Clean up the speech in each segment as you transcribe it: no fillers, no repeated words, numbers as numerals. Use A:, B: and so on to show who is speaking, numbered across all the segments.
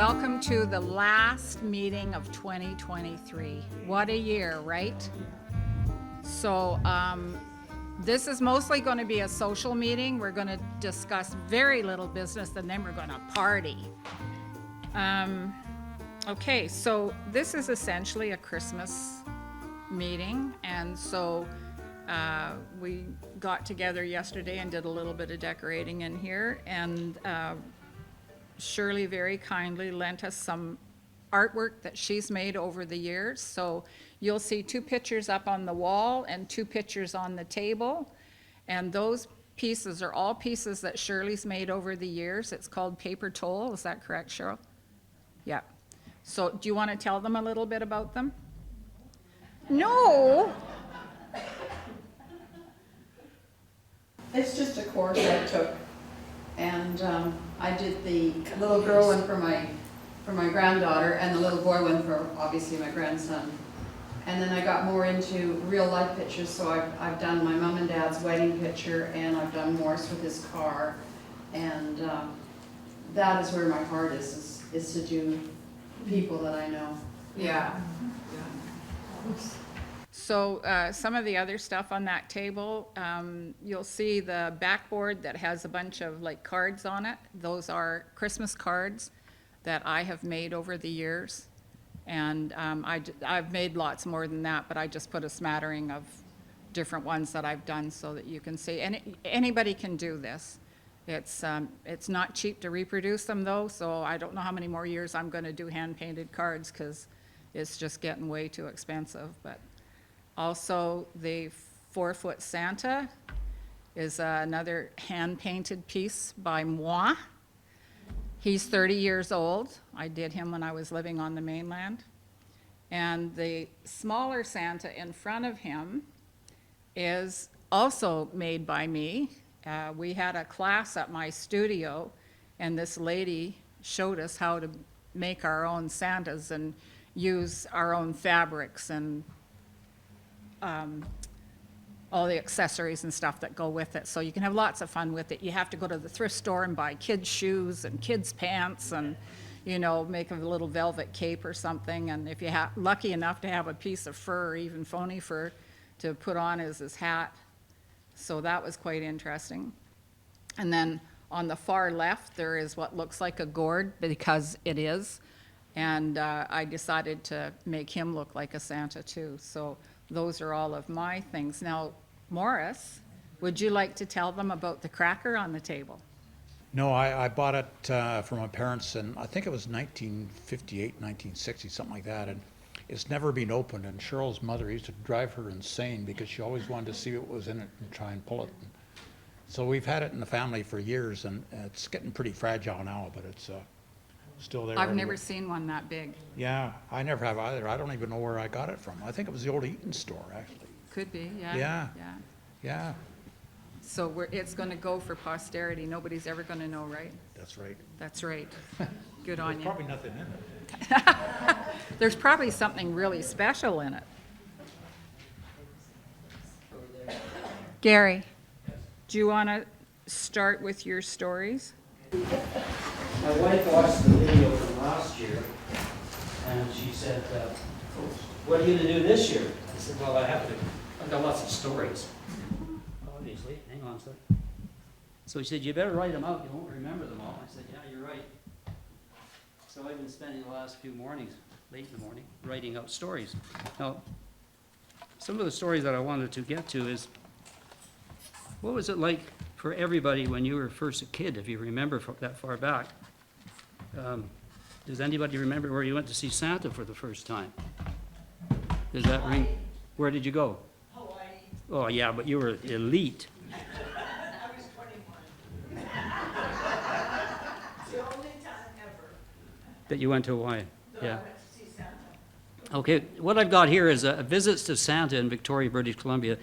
A: Welcome to the last meeting of 2023. What a year, right? So this is mostly going to be a social meeting. We're going to discuss very little business and then we're going to party. Okay, so this is essentially a Christmas meeting, and so we got together yesterday and did a little bit of decorating in here, and Shirley very kindly lent us some artwork that she's made over the years. So you'll see 2 pictures up on the wall and 2 pictures on the table, and those pieces are all pieces that Shirley's made over the years. It's called paper toll. Is that correct, Cheryl? Yeah. So do you want to tell them a little bit about them? No.
B: It's just a course I took, and I did the little girl one for my granddaughter, and the little boy one for obviously my grandson. And then I got more into real life pictures, so I've done my mom and dad's wedding picture, and I've done Morris with his car, and that is where my heart is to do people that I know.
C: Yeah.
A: So some of the other stuff on that table, you'll see the backboard that has a bunch of like cards on it. Those are Christmas cards that I have made over the years. And I've made lots more than that, but I just put a smattering of different ones that I've done so that you can see. And anybody can do this. It's not cheap to reproduce them though, so I don't know how many more years I'm gonna do hand-painted cards because it's just getting way too expensive. But also the 4-foot Santa is another hand-painted piece by moi. He's 30 years old. I did him when I was living on the mainland. And the smaller Santa in front of him is also made by me. We had a class at my studio, and this lady showed us how to make our own Santas and use our own fabrics and all the accessories and stuff that go with it. So you can have lots of fun with it. You have to go to the thrift store and buy kids' shoes and kids' pants and, you know, make a little velvet cape or something. And if you're lucky enough to have a piece of fur or even phony fur to put on as his hat. So that was quite interesting. And then on the far left, there is what looks like a gourd, because it is. And I decided to make him look like a Santa too. So those are all of my things. Now, Morris, would you like to tell them about the cracker on the table?
D: No, I bought it from my parents, and I think it was 1958, 1960, something like that, and it's never been opened. And Cheryl's mother used to drive her insane because she always wanted to see what was in it and try and pull it. So we've had it in the family for years, and it's getting pretty fragile now, but it's still there.
A: I've never seen one that big.
D: Yeah, I never have either. I don't even know where I got it from. I think it was the old Eaton store, actually.
A: Could be, yeah.
D: Yeah. Yeah,
A: So it's going to go for posterity. Nobody's ever going to know, right?
D: that's right.
A: That's right. Good on
D: There's
A: you.
D: probably nothing in it.
A: There's probably something really special in it. Gary, do you want to start with your stories?
E: My wife watched the video from last year, and she said, what are you going to do this year? I said, well, I've got lots of stories. Obviously, hang on a sec. So she said, you better write them out, you won't remember them all. I said, yeah, you're right. So I've been spending the last few mornings, late in the morning, writing out stories. Now, some of the stories that I wanted to get to is, what was it like for everybody when you were first a kid, if you remember that far back? Does anybody remember where you went to see Santa for the first time? Does that ring? Where did you go?
B: Hawaii.
E: Oh, yeah, but you were elite.
B: I was 21. It's the only time ever
E: That you went to Hawaii,
B: that
E: yeah.
B: I went to see Santa.
E: Okay, what I've got here is visits to Santa in Victoria, British Columbia.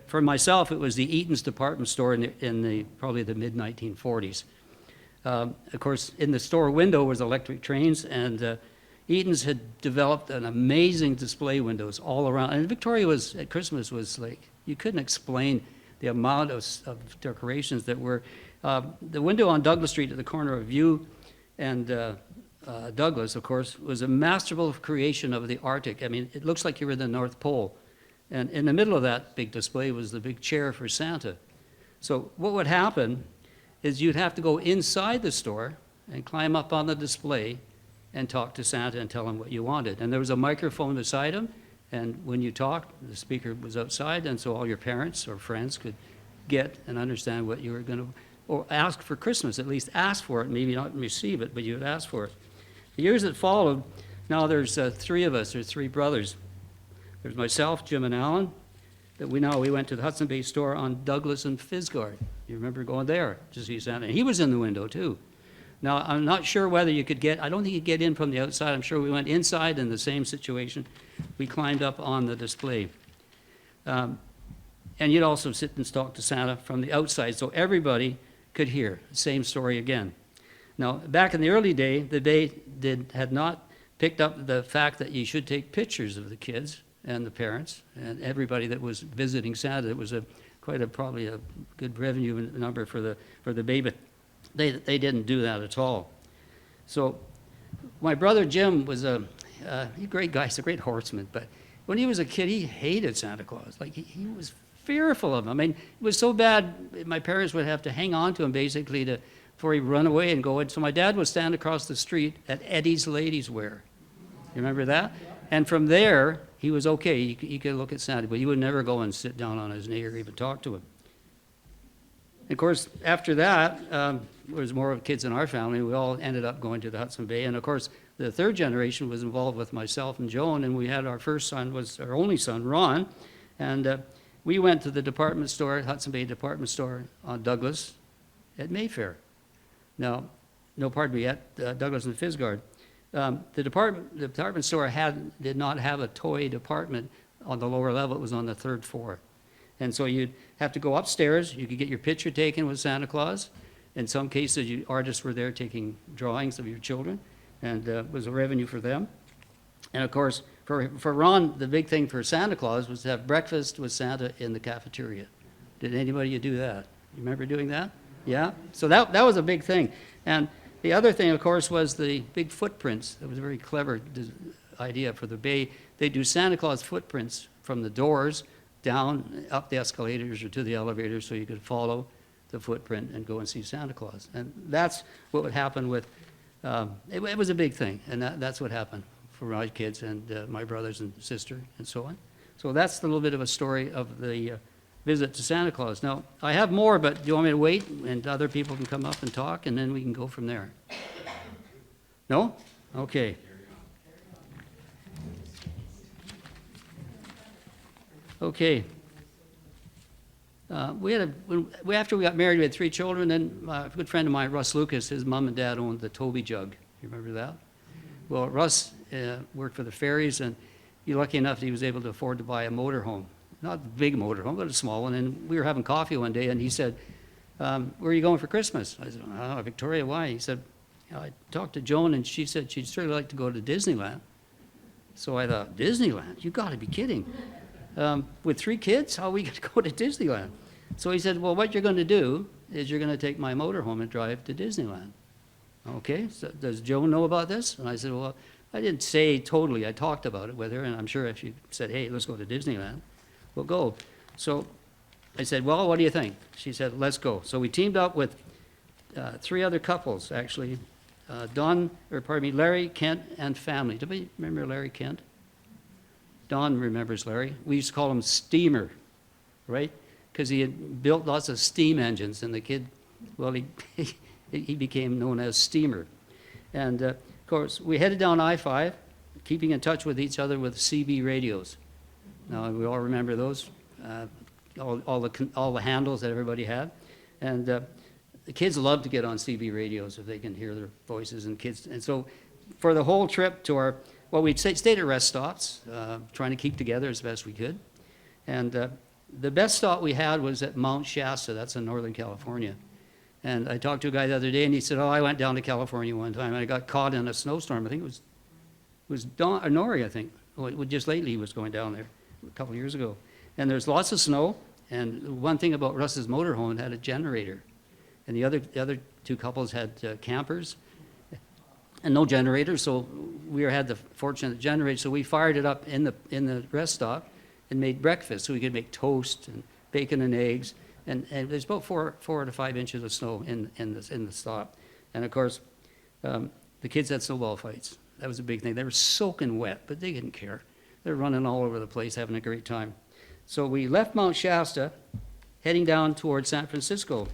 E: For myself, it was the Eaton's department store in probably the mid-1940s. Of course, in the store window was electric trains, and Eaton's had developed an amazing display windows all around. And Victoria at Christmas was like, you couldn't explain the amount of decorations that were. The window on Douglas Street at the corner of View and Douglas, of course, was a masterful creation of the Arctic. I mean, it looks like you're in the North Pole. And in the middle of that big display was the big chair for Santa. So what would happen is you'd have to go inside the store and climb up on the display and talk to Santa and tell him what you wanted. And there was a microphone beside him, and when you talked, the speaker was outside, and so all your parents or friends could get and understand what you were going to, or ask for Christmas, at least ask for it, maybe not receive it, but you would ask for it. The years that followed, now there's three of us, there's three brothers. There's myself, Jim and Alan, that we went to the Hudson Bay store on Douglas and Fisgard. You remember going there to see Santa? And he was in the window too. Now, I'm not sure whether you could I don't think you could get in from the outside. I'm sure we went inside in the same situation. We climbed up on the display. And you'd also sit and talk to Santa from the outside, so everybody could hear. Same story again. Now, back in the early day, the Bay had not picked up the fact that you should take pictures of the kids and the parents and everybody that was visiting Santa. It was probably a good revenue number for the Bay, but they didn't do that at all. So my brother Jim was a great guy. He's a great horseman, but when he was a kid, he hated Santa Claus. Like he was fearful of him. I mean, it was so bad, my parents would have to hang on to him basically before he'd run away and go in. So my dad would stand across the street at Eddie's Ladies Wear. You remember that? And from there, he was okay. He could look at Santa, but he would never go and sit down on his knee or even talk to him. Of course, after that, there was more kids in our family. We all ended up going to the Hudson Bay. And of course, the third generation was involved with myself and Joan, and we had our first son, was our only son, Ron. And we went to the department store, Hudson Bay department store on Douglas at Mayfair. Now, no, pardon me, at Douglas and Fisgard. The department store did not have a toy department on the lower level. It was on the third floor. And so you'd have to go upstairs. You could get your picture taken with Santa Claus. In some cases, artists were there taking drawings of your children, and it was a revenue for them. And of course, for Ron, the big thing for Santa Claus was to have breakfast with Santa in the cafeteria. Did anybody do that? You remember doing that? Yeah? So that was a big thing. And the other thing, of course, was the big footprints. That was a very clever idea for the Bay. They do Santa Claus footprints from the doors down, up the escalators or to the elevators so you could follow the footprint and go and see Santa Claus. And that's what would happen with, it was a big thing, and that's what happened for my kids and my brothers and sister and so on. So that's a little bit of a story of the visit to Santa Claus. Now, I have more, but do you want me to wait and other people can come up and talk, and then we can go from there? No? Okay. Okay. After we got married, we had 3 children, and a good friend of mine, Russ Lucas, his mom and dad owned the Toby Jug. You remember that? Well, Russ worked for the ferries, and he lucky enough that he was able to afford to buy a motorhome. Not a big motorhome, but a small one. And we were having coffee one day, and he said, where are you going for Christmas? I said, oh, Victoria, why? He said, I talked to Joan, and she said she'd certainly like to go to Disneyland. So I thought, Disneyland? You got to be kidding. With 3 kids, how are we going to go to Disneyland? So he said, well, what you're going to do is you're going to take my motorhome and drive to Disneyland. Okay, so does Joan know about this? And I said, well, I didn't say totally. I talked about it with her, and I'm sure if she said, hey, let's go to Disneyland, we'll go. So I said, well, what do you think? She said, let's go. So we teamed up with 3 other couples, actually. Larry, Kent, and family. Do we remember Larry Kent? Don remembers Larry. We used to call him Steamer, right? Because he had built lots of steam engines, and the kid, well, he became known as Steamer. And of course, we headed down I-5, keeping in touch with each other with CB radios. Now, we all remember those, all the handles that everybody had. And the kids love to get on CB radios if they can hear their voices. And so for the whole trip to we'd stayed at rest stops, trying to keep together as best we could. And the best stop we had was at Mount Shasta. That's in Northern California. And I talked to a guy the other day, and he said, I went down to California one time, and I got caught in a snowstorm. I think it was Nori, I think. Just lately he was going down there a couple of years ago. And there's lots of snow, and one thing about Russ's motorhome, it had a generator. And the other 2 couples had campers. and no generator, so we had the fortunate generator, so we fired it up in the rest stop and made breakfast, so we could make toast and bacon and eggs, and there's about 4 to 5 inches of snow in the stop. And of course, the kids had snowball fights. That was a big thing. They were soaking wet, but they didn't care. They're running all over the place, having a great time. So we left Mount Shasta, heading down towards San Francisco.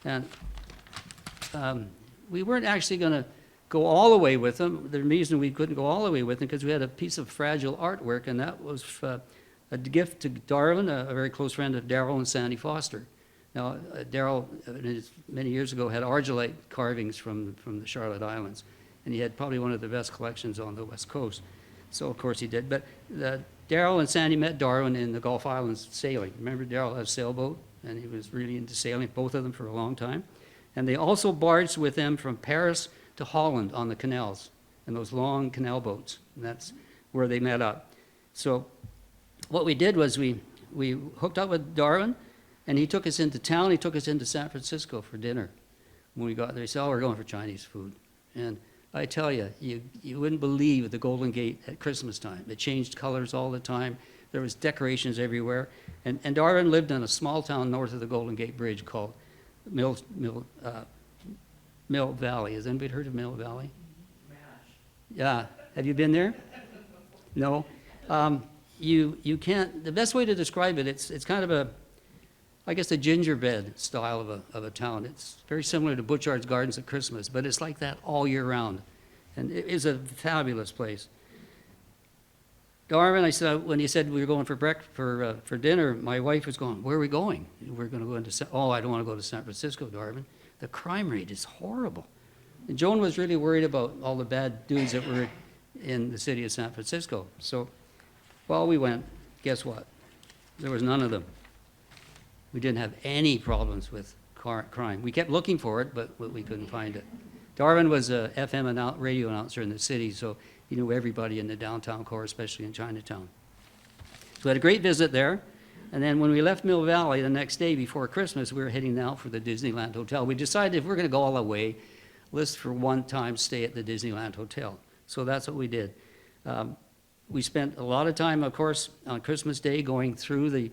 E: And we weren't actually going to go all the way with them. The reason we couldn't go all the way with them, because we had a piece of fragile artwork, and that was a gift to Darwin, a very close friend of Darrell and Sandy Foster. Now, Darrell, many years ago, had argillite carvings from the Charlotte Islands, and he had probably one of the best collections on the West Coast. So, of course, he did. But Darrell and Sandy met Darwin in the Gulf Islands sailing. Remember, Darrell had a sailboat, and he was really into sailing, both of them, for a long time. And they also barged with them from Paris to Holland on the canals, in those long canal boats. And that's where they met up. So what we did was we hooked up with Darwin, and he took us into town. He took us into San Francisco for dinner. When we got there, he said, "Oh, we're going for Chinese food." And I tell you, you wouldn't believe the Golden Gate at Christmas time. It changed colors all the time. There was decorations everywhere. And Darwin lived in a small town north of the Golden Gate Bridge called Mill Valley. Has anybody heard of Mill Valley? Yeah. Have you been there? No. You can't. The best way to describe it, it's kind of I guess a gingerbread style of a town. It's very similar to Butchard's Gardens at Christmas, but it's like that all year round. And it is a fabulous place. Darwin, I said, when he said we were going for dinner, my wife was going, "Where are we going?" "We're going to go into, I don't want to go to San Francisco, Darwin. The crime rate is horrible." And Joan was really worried about all the bad dudes that were in the city of San Francisco. So, while we went, guess what? There was none of them. We didn't have any problems with crime. We kept looking for it, but we couldn't find it. Darwin was a FM radio announcer in the city, so he knew everybody in the downtown core, especially in Chinatown. So we had a great visit there. And then when we left Mill Valley the next day before Christmas, we were heading out for the Disneyland Hotel. We decided if we're going to go all the way, let's for one time stay at the Disneyland Hotel. So that's what we did. We spent a lot of time, of course, on Christmas Day going through the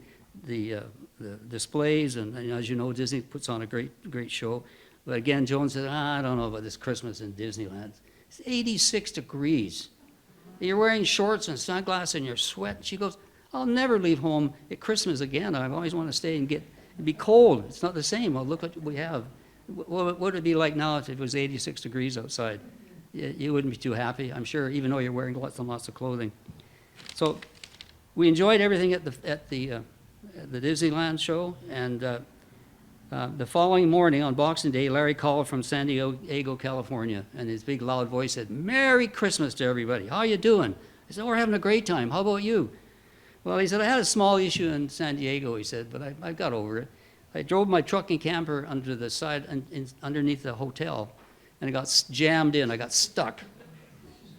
E: displays, and as you know, Disney puts on a great show. But again, Joan said, "I don't know about this Christmas in Disneyland. It's 86 degrees. You're wearing shorts and sunglasses and you're sweating." She goes, "I'll never leave home at Christmas again. I always want to stay and be cold. It's not the same." Well, look what we have. What would it be like now if it was 86 degrees outside? You wouldn't be too happy, I'm sure, even though you're wearing lots and lots of clothing. So we enjoyed everything at the Disneyland show, and the following morning on Boxing Day, Larry called from San Diego, California, and his big loud voice said, "Merry Christmas to everybody. How you doing?" I said, "We're having a great time. How about you?" Well, he said, "I had a small issue in San Diego," he said, "but I got over it. I drove my truck and camper under the side, underneath the hotel, and it got jammed in. I got stuck.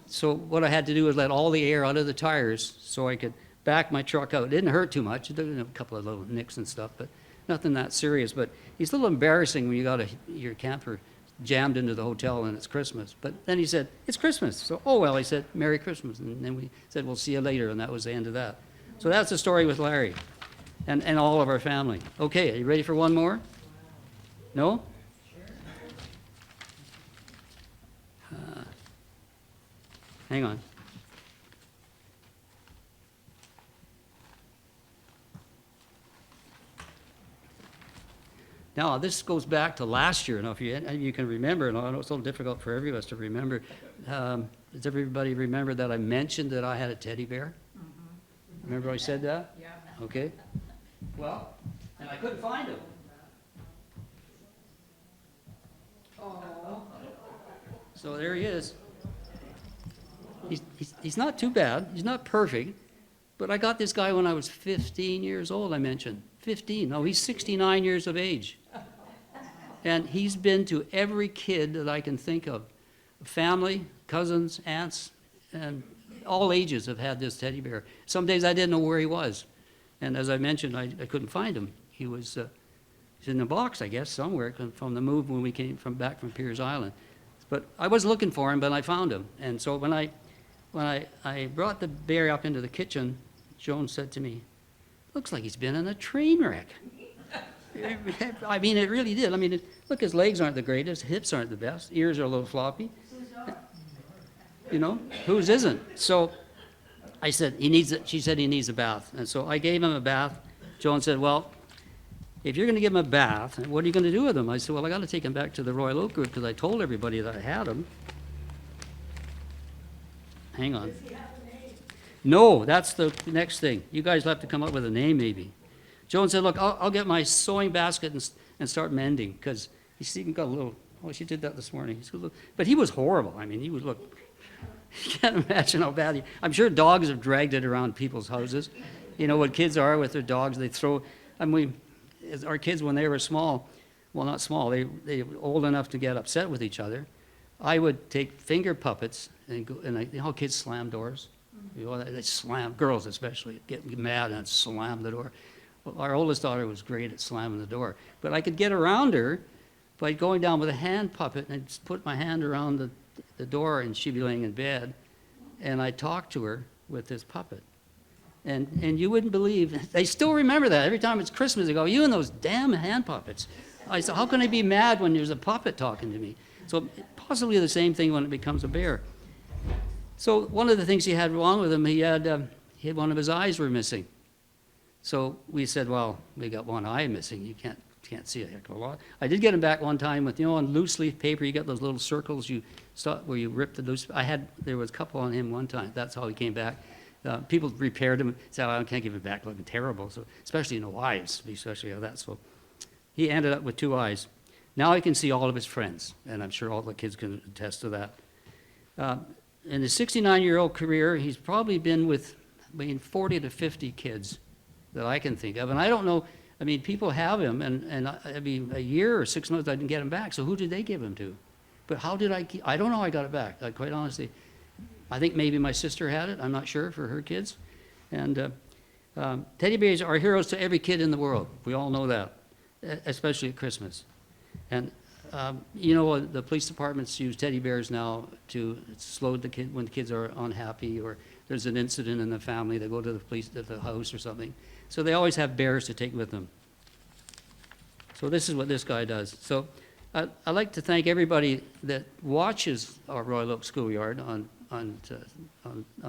E: So what I had to do was let all the air out of the tires so I could back my truck out. It didn't hurt too much. There were a couple of little nicks and stuff, but nothing that serious. But it's a little embarrassing when you got your camper jammed into the hotel and it's Christmas." But then he said, "It's Christmas." So, "Oh, well," he said, "Merry Christmas." And then we said, "We'll see you later." And that was the end of that. So that's the story with Larry and all of our family. Okay, are you ready for one more? No? Hang on. Now, this goes back to last year. Now, if you can remember, and I know it's a little difficult for every of us to remember, does everybody remember that I mentioned that I had a teddy bear? Mm-hmm. Remember I said that?
A: Yeah.
E: Okay. Well, and I couldn't find him.
A: Oh.
E: So there he is. He's not too bad. He's not perfect. But I got this guy when I was 15 years old, I mentioned. 15. No, he's 69 years of age. And he's been to every kid that I can think of. Family, cousins, aunts, and all ages have had this teddy bear. Some days I didn't know where he was. And as I mentioned, I couldn't find him. He was he's in a box, I guess, somewhere from the move when we came back from Piers Island. But I was looking for him, but I found him. And so when I brought the bear up into the kitchen, Joan said to me, "Looks like he's been in a train wreck." I mean, it really did. I mean, look, his legs aren't the greatest, hips aren't the best, ears are a little floppy. You know, whose isn't? So I said, she said he needs a bath. And so I gave him a bath. Joan said, "Well, if you're going to give him a bath, what are you going to do with him?" I said, "Well, I got to take him back to the Royal Oak Group because I told everybody that I had him." Hang on. No, that's the next thing. You guys will have to come up with a name maybe. Joan said, "Look, I'll get my sewing basket and start mending," because he's even got a little, oh, she did that this morning. But he was horrible. I mean, he would look, you can't imagine how bad I'm sure dogs have dragged it around people's houses. You know what kids are with their dogs, they throw, I mean, our kids when they were small, well, not small, they were old enough to get upset with each other. I would take finger puppets and go, and you know how kids slam doors? You know, they slam, girls especially, get mad and slam the door. Well, our oldest daughter was great at slamming the door. But I could get around her by going down with a hand puppet and I'd just put my hand around the door and she'd be laying in bed. And I'd talk to her with this puppet. And you wouldn't believe, they still remember that. Every time it's Christmas, they go, "You and those damn hand puppets." I said, how can I be mad when there's a puppet talking to me? So possibly the same thing when it becomes a bear. So one of the things he had wrong with him, he had one of his eyes were missing. So we said, "Well, we got one eye missing. You can't see a heck of a lot." I did get him back one time with, you know, on loose leaf paper, you got those little circles you start where you rip the loose. There was a couple on him one time. That's how he came back. People repaired him. Said, "I can't give it back looking terrible." So especially no eyes, especially that. So he ended up with 2 eyes. Now he can see all of his friends, and I'm sure all the kids can attest to that. In his 69-year-old career, he's probably been with between 40 to 50 kids that I can think of. And I don't know, I mean, people have him, and I mean, a year or 6 months, I didn't get him back. So who did they give him to? But how did I don't know how I got it back, quite honestly. I think maybe my sister had it, I'm not sure, for her kids. And teddy bears are heroes to every kid in the world. We all know that, especially at Christmas. And you know, the police departments use teddy bears now to slow the kid when the kids are unhappy or there's an incident in the family. They go to the police at the house or something. So they always have bears to take with them. So this is what this guy does. So I'd like to thank everybody that watches our Royal Oak Schoolyard on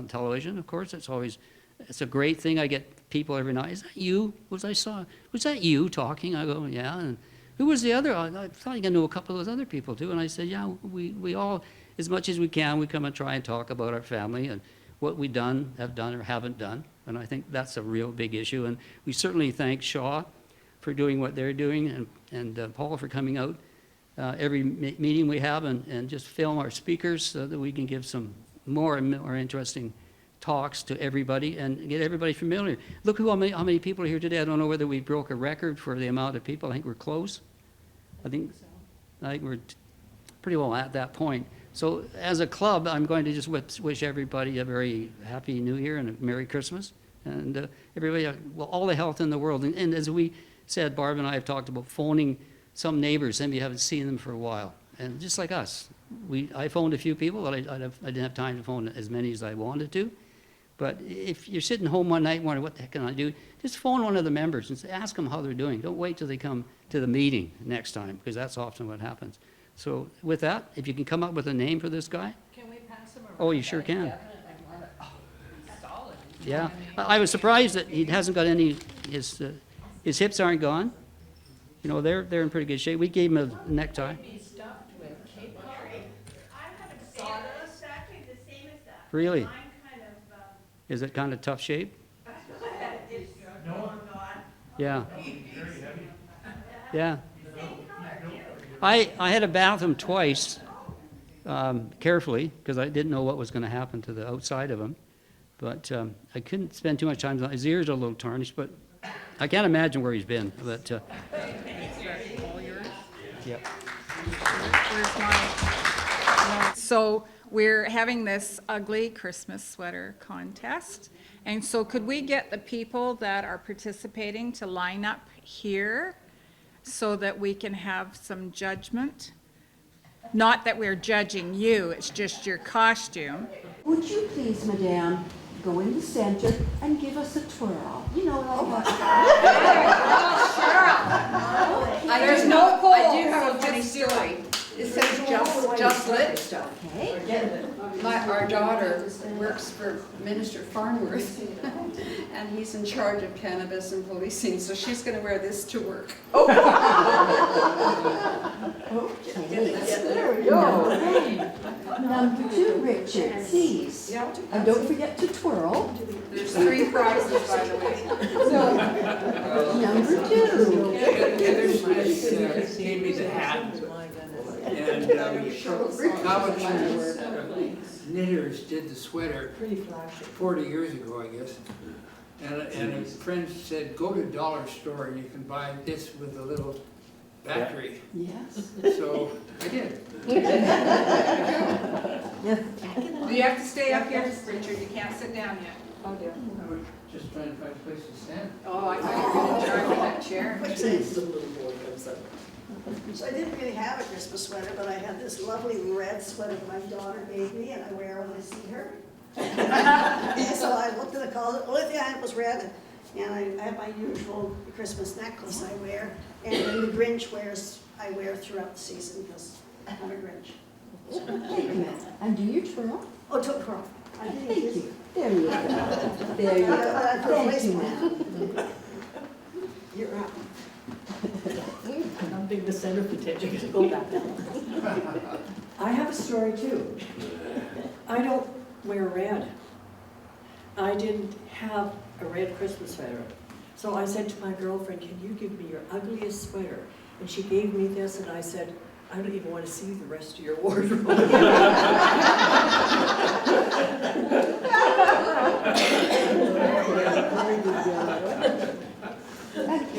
E: television. Of course, it's a great thing. I get people every night. "Is that you? Was that you talking?" I go, "Yeah." And who was the other? I thought I knew a couple of those other people too. And I said, "Yeah, we all, as much as we can, we come and try and talk about our family and what we have done or haven't done." And I think that's a real big issue. And we certainly thank Shaw for doing what they're doing and Paul for coming out every meeting we have and just film our speakers so that we can give some more and more interesting talks to everybody and get everybody familiar. Look how many people are here today. I don't know whether we broke a record for the amount of people. I think we're close. I think we're pretty well at that point. So as a club, I'm going to just wish everybody a very happy New Year and a Merry Christmas. And everybody, well, all the health in the world. And as we said, Barb and I have talked about phoning some neighbors, and you haven't seen them for a while. And just like us, I phoned a few people, but I didn't have time to phone as many as I wanted to. But if you're sitting home one night wondering, what the heck can I do? Just phone one of the members and ask them how they're doing. Don't wait till they come to the meeting next time, because that's often what happens. So with that, if you can come up with a name for this guy.
C: Can we pass them around?
E: Oh, you sure can.
C: Solid.
E: Yeah. I was surprised that he hasn't got any, his hips aren't gone. You know, they're in pretty good shape. We gave him a necktie.
C: Be stuffed with Cape Cod.
F: I had a bear that was exactly the same as that.
E: Really?
F: Mine kind of,
E: Is it kind of tough shape?
F: it's long gone.
E: Yeah. Yeah. I had to bath him twice, carefully, because I didn't know what was going to happen to the outside of him. But I couldn't spend too much time. His ears are a little tarnished, but I can't imagine where he's been. But yeah.
A: Where's my, so we're having this ugly Christmas sweater contest. And so could we get the people that are participating to line up here so that we can have some judgment? Not that we're judging you, it's just your costume.
G: Would you please, madame, go in the center and give us a twirl? You know, like
B: There's no poll. I do have a funny story. It says just lit.
G: okay.
B: Our daughter works for Minister Farnworth, and he's in charge of cannabis and policing, so she's gonna wear this to work.
G: Okay. There we go. Number 2, Richard, please. And don't forget to twirl.
B: There's 3 prizes, by the way.
G: Number 2.
H: Gave me the hat, and college knitters did the sweater 40 years ago, I guess. And a friend said, go to dollar store and you can buy this with a little battery.
G: Yes.
H: So I did.
A: Do you have to stay up here, Richard? You can't sit down yet. Oh, dear.
H: I was just trying to find a place to stand.
A: Oh, I thought you were going to charge me that chair.
I: So I didn't really have a Christmas sweater, but I had this lovely red sweater my daughter gave me, and I wear it when I see her. And so I looked at the color, the only thing I had was red, and I have my usual Christmas necklace I wear, and then the Grinch I wear throughout the season, because I'm a Grinch.
G: And do you twirl?
I: Oh, took her off. I
G: Thank
I: didn't
G: you. There you go. There you go. Thank you, ma'am.
I: You're up.
C: I'm big the center potential, you can go back down.
J: I have a story too. I don't wear red. I didn't have a red Christmas sweater. So I said to my girlfriend, can you give me your ugliest sweater? And she gave me this and I said, I don't even want to see the rest of your wardrobe.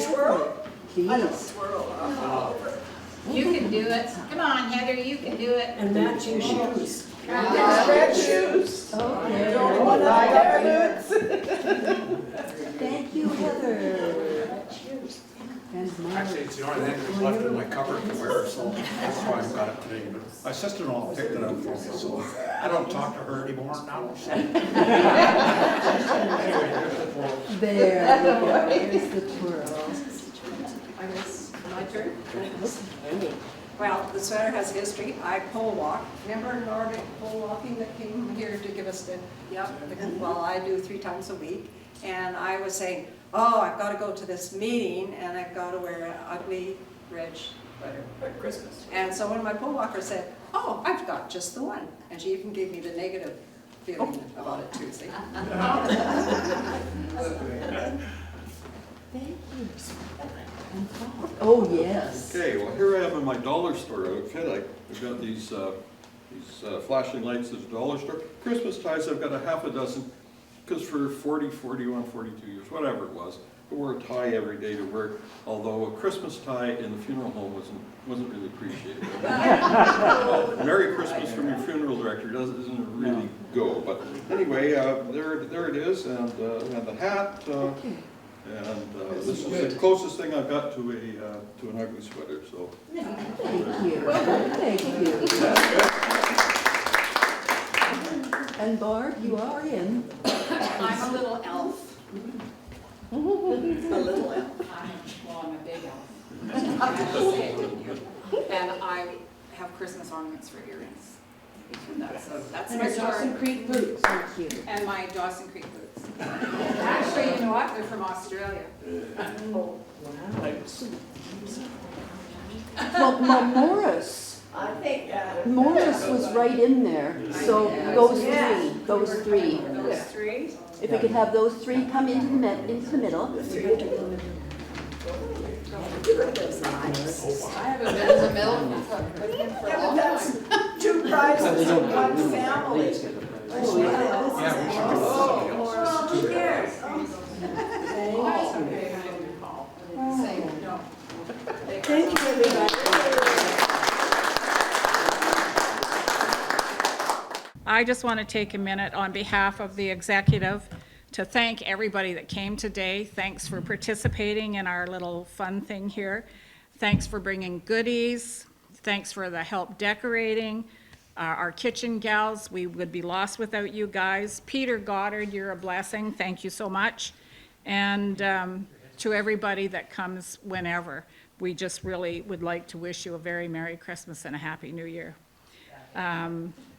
G: Twirl? Please.
A: You can do it. Come on, Heather, you can do it.
J: And matching shoes.
G: Red shoes. Okay. Thank you, Heather. And Mark.
D: Actually, it's the only thing that's left in my cupboard to wear, so that's why I've got it today. But my sister-in-law picked it up for me, so I don't talk to her anymore now. So. Anyway, here's the twirl.
G: There we go. Here's the twirl.
K: I guess my turn. Well, the sweater has history. I pole walk. Remember Nordic pole walking that came here to give us the, well, I do 3 times a week. And I was saying, oh, I've got to go to this meeting and I've got to wear an ugly red sweater for Christmas. And so one of my pole walkers said, oh, I've got just the one. And she even gave me the negative feeling about it too, see?
G: Thank you. And Paul. Oh, yes.
L: Okay, well, here I am in my dollar store outfit. I've got these flashing lights at the dollar store. Christmas ties, I've got a half a dozen, because for 40, 41, 42 years, whatever it was, I wore a tie every day to work, although a Christmas tie in the funeral home wasn't really appreciated. Merry Christmas from your funeral director doesn't really go, but anyway, there it is, and the hat, and this is the closest thing I've got to an ugly sweater. So.
G: Thank you. Thank you. And Barb, you are in.
A: I'm a little elf.
I: A little elf.
A: Well, I'm a big elf. I have to say it, didn't you? And I have Christmas ornaments for earrings. That's my story.
G: Dawson Creek boots are cute.
A: And my Dawson Creek boots. Actually, you know what? They're from Australia.
G: Well, Morris.
I: I think,
G: Morris was right in there. So those three.
A: Those 3.
G: If we could have those 3 come into the middle.
A: I haven't been in the middle for a long time.
I: 2 prizes for 1 family.
J: Thank you, everybody.
A: I just want to take a minute on behalf of the executive to thank everybody that came today. Thanks for participating in our little fun thing here. Thanks for bringing goodies. Thanks for the help decorating. Our kitchen gals, we would be lost without you guys. Peter Goddard, you're a blessing. Thank you so much. And to everybody that comes whenever, we just really would like to wish you a very Merry Christmas and a Happy New Year.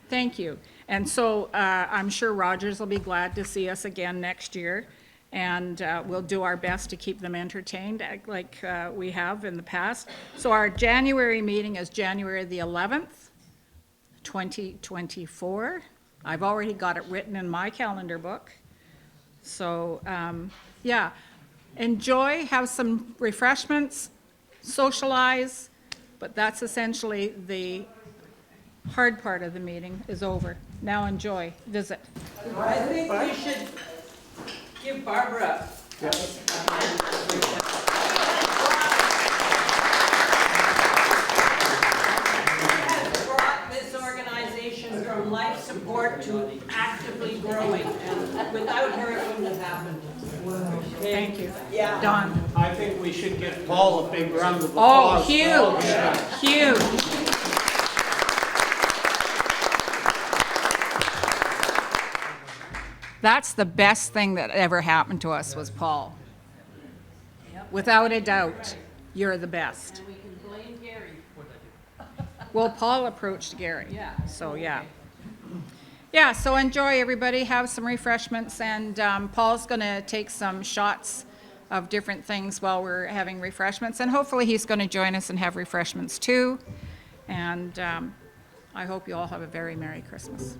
A: Thank you. And so I'm sure Rogers will be glad to see us again next year. And we'll do our best to keep them entertained like we have in the past. So our January meeting is January the 11th, 2024. I've already got it written in my calendar book. So, yeah, enjoy, have some refreshments, socialize, but that's essentially the hard part of the meeting is over. Now enjoy, visit.
K: I think we should give Barbara. Has brought this organization from life support to actively growing, and without her it wouldn't have happened.
A: Thank you.
K: Yeah.
A: Don.
E: I think we should give Paul a big round of
A: Oh,
E: applause.
A: huge. That's the best thing that ever happened to us was Paul. Without a doubt, you're the best.
K: And we can blame Gary.
A: Well, Paul approached Gary.
K: Yeah.
A: So, yeah. Yeah, so enjoy, everybody. Have some refreshments. And Paul's going to take some shots of different things while we're having refreshments. And hopefully he's going to join us and have refreshments too. And I hope you all have a very Merry Christmas.